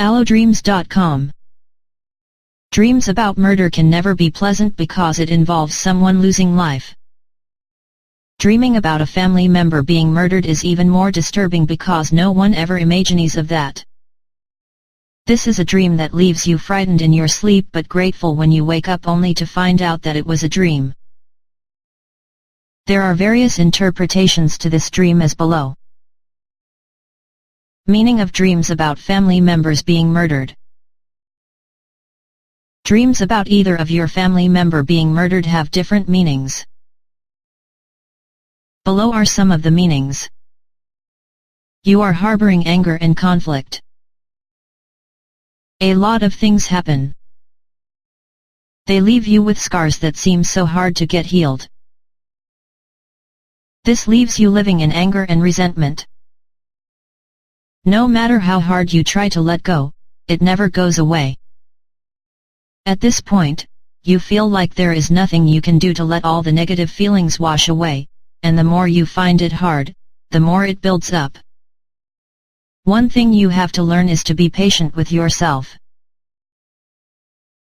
Allodreams.com. Dreams about murder can never be pleasant because it involves someone losing life. Dreaming about a family member being murdered is even more disturbing because no one ever imagines of that. This is a dream that leaves you frightened in your sleep but grateful when you wake up only to find out that it was a dream. There are various interpretations to this dream as below. Meaning of dreams about family members being murdered. Dreams about either of your family member being murdered have different meanings. Below are some of the meanings. You are harboring anger and conflict. A lot of things happen. They leave you with scars that seem so hard to get healed. This leaves you living in anger and resentment. No matter how hard you try to let go, it never goes away. At this point, you feel like there is nothing you can do to let all the negative feelings wash away, and the more you find it hard, the more it builds up. One thing you have to learn is to be patient with yourself.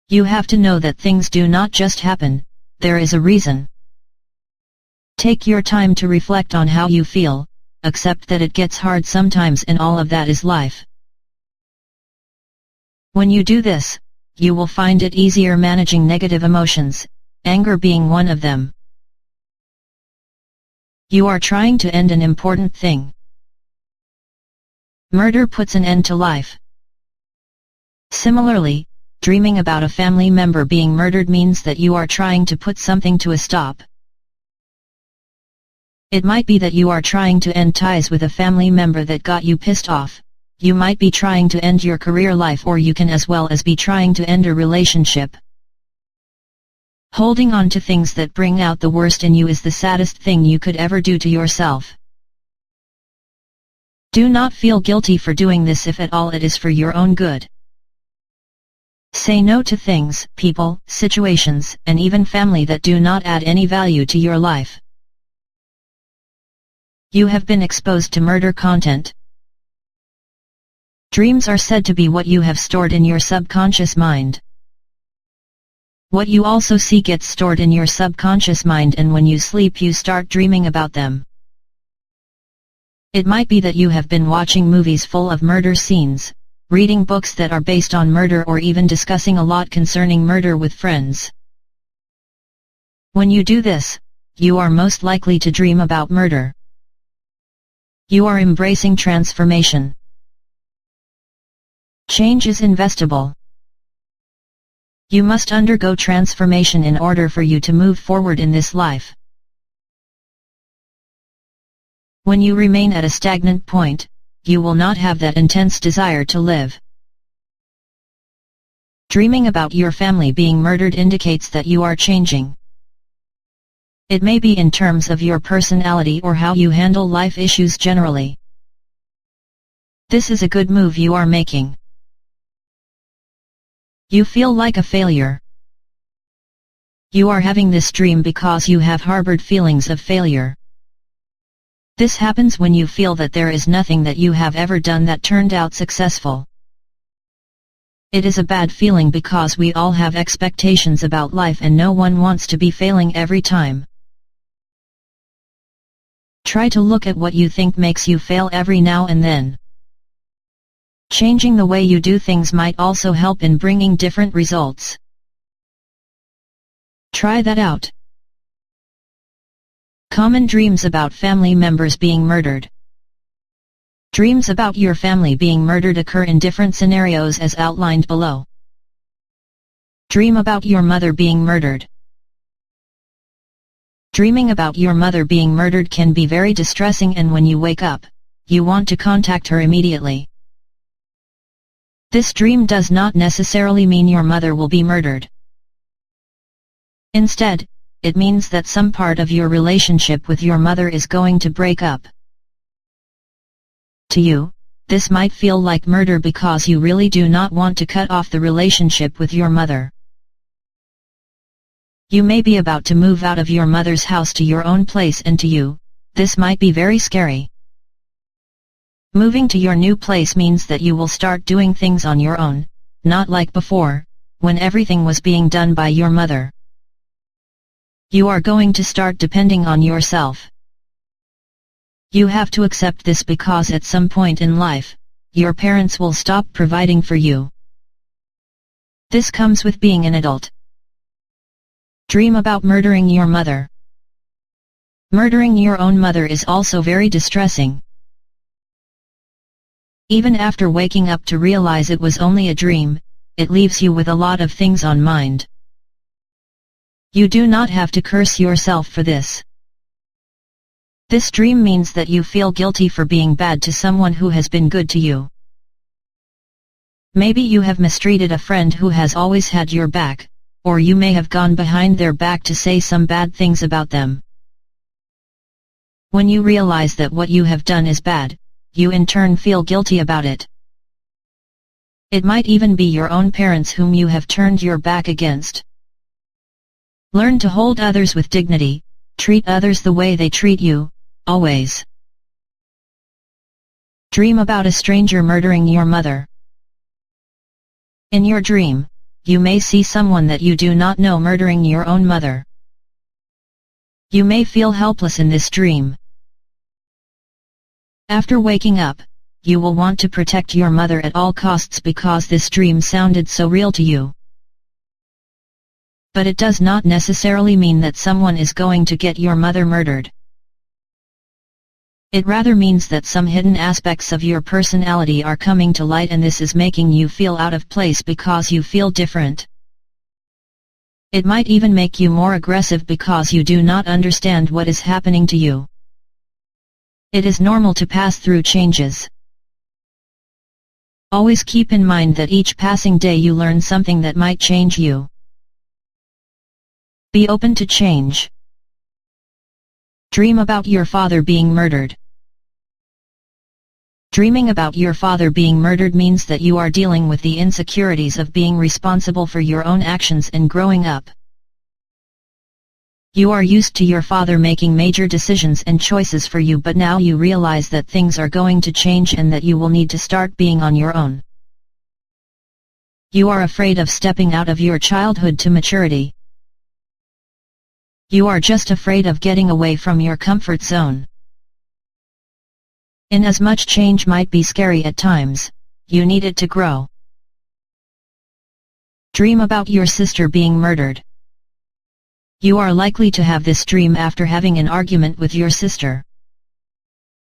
You have to know that things do not just happen, there is a reason. Take your time to reflect on how you feel, accept that it gets hard sometimes and all of that is life. When you do this, you will find it easier managing negative emotions, anger being one of them. You are trying to end an important thing. Murder puts an end to life. Similarly, dreaming about a family member being murdered means that you are trying to put something to a stop. It might be that you are trying to end ties with a family member that got you pissed off. You might be trying to end your career life, or you can as well as be trying to end a relationship. Holding on to things that bring out the worst in you is the saddest thing you could ever do to yourself. Do not feel guilty for doing this if at all it is for your own good. Say no to things, people, situations, and even family that do not add any value to your life. You have been exposed to murder content. Dreams are said to be what you have stored in your subconscious mind. What you also see gets stored in your subconscious mind, and when you sleep you start dreaming about them. It might be that you have been watching movies full of murder scenes, reading books that are based on murder, or even discussing a lot concerning murder with friends. When you do this, you are most likely to dream about murder. You are embracing transformation. Change is investable. You must undergo transformation in order for you to move forward in this life. When you remain at a stagnant point, you will not have that intense desire to live. Dreaming about your family being murdered indicates that you are changing. It may be in terms of your personality or how you handle life issues generally. This is a good move you are making. You feel like a failure. You are having this dream because you have harbored feelings of failure. This happens when you feel that there is nothing that you have ever done that turned out successful. It is a bad feeling because we all have expectations about life and no one wants to be failing every time. Try to look at what you think makes you fail every now and then. Changing the way you do things might also help in bringing different results. Try that out. Common dreams about family members being murdered. Dreams about your family being murdered occur in different scenarios as outlined below. Dream about your mother being murdered. Dreaming about your mother being murdered can be very distressing, and when you wake up, you want to contact her immediately. This dream does not necessarily mean your mother will be murdered. Instead, it means that some part of your relationship with your mother is going to break up. To you, this might feel like murder because you really do not want to cut off the relationship with your mother. You may be about to move out of your mother's house to your own place, and to you, this might be very scary. Moving to your new place means that you will start doing things on your own, not like before, when everything was being done by your mother. You are going to start depending on yourself. You have to accept this because at some point in life, your parents will stop providing for you. This comes with being an adult. Dream about murdering your mother. Murdering your own mother is also very distressing. Even after waking up to realize it was only a dream, it leaves you with a lot of things on mind. You do not have to curse yourself for this. This dream means that you feel guilty for being bad to someone who has been good to you. Maybe you have mistreated a friend who has always had your back, or you may have gone behind their back to say some bad things about them. When you realize that what you have done is bad, you in turn feel guilty about it. It might even be your own parents whom you have turned your back against. Learn to hold others with dignity, treat others the way they treat you, always. Dream about a stranger murdering your mother. In your dream, you may see someone that you do not know murdering your own mother. You may feel helpless in this dream. After waking up, you will want to protect your mother at all costs because this dream sounded so real to you. But it does not necessarily mean that someone is going to get your mother murdered. It rather means that some hidden aspects of your personality are coming to light, and this is making you feel out of place because you feel different. It might even make you more aggressive because you do not understand what is happening to you. It is normal to pass through changes. Always keep in mind that each passing day you learn something that might change you. Be open to change. Dream about your father being murdered. Dreaming about your father being murdered means that you are dealing with the insecurities of being responsible for your own actions and growing up. You are used to your father making major decisions and choices for you, but now you realize that things are going to change and that you will need to start being on your own. You are afraid of stepping out of your childhood to maturity. You are just afraid of getting away from your comfort zone. Inasmuch change might be scary at times, you need it to grow. Dream about your sister being murdered. You are likely to have this dream after having an argument with your sister.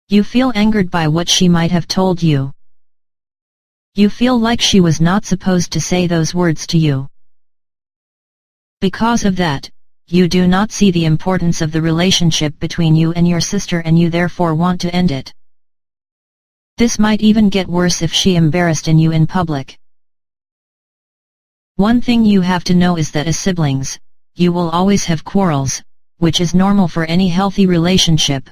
You feel angered by what she might have told you. You feel like she was not supposed to say those words to you. Because of that, you do not see the importance of the relationship between you and your sister, and you therefore want to end it. This might even get worse if she embarrassed you in public. One thing you have to know is that as siblings, you will always have quarrels, which is normal for any healthy relationship.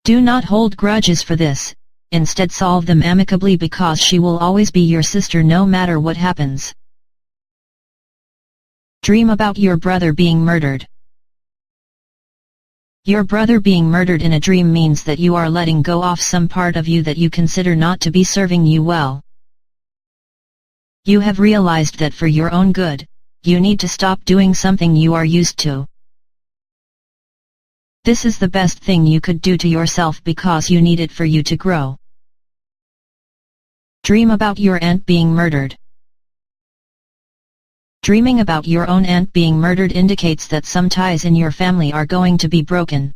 Do not hold grudges for this, instead solve them amicably because she will always be your sister no matter what happens. Dream about your brother being murdered. Your brother being murdered in a dream means that you are letting go of some part of you that you consider not to be serving you well. You have realized that for your own good, you need to stop doing something you are used to. This is the best thing you could do to yourself because you need it for you to grow. Dream about your aunt being murdered. Dreaming about your own aunt being murdered indicates that some ties in your family are going to be broken.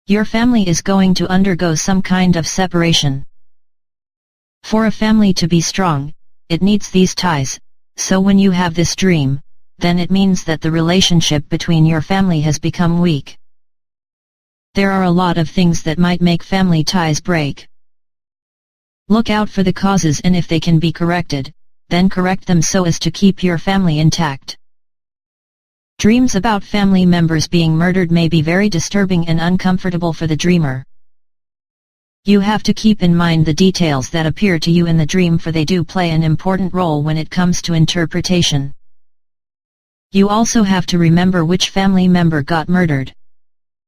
Your family is going to undergo some kind of separation. For a family to be strong, it needs these ties, so when you have this dream, then it means that the relationship between your family has become weak. There are a lot of things that might make family ties break. Look out for the causes, and if they can be corrected, then correct them so as to keep your family intact. Dreams about family members being murdered may be very disturbing and uncomfortable for the dreamer. You have to keep in mind the details that appear to you in the dream, for they do play an important role when it comes to interpretation. You also have to remember which family member got murdered.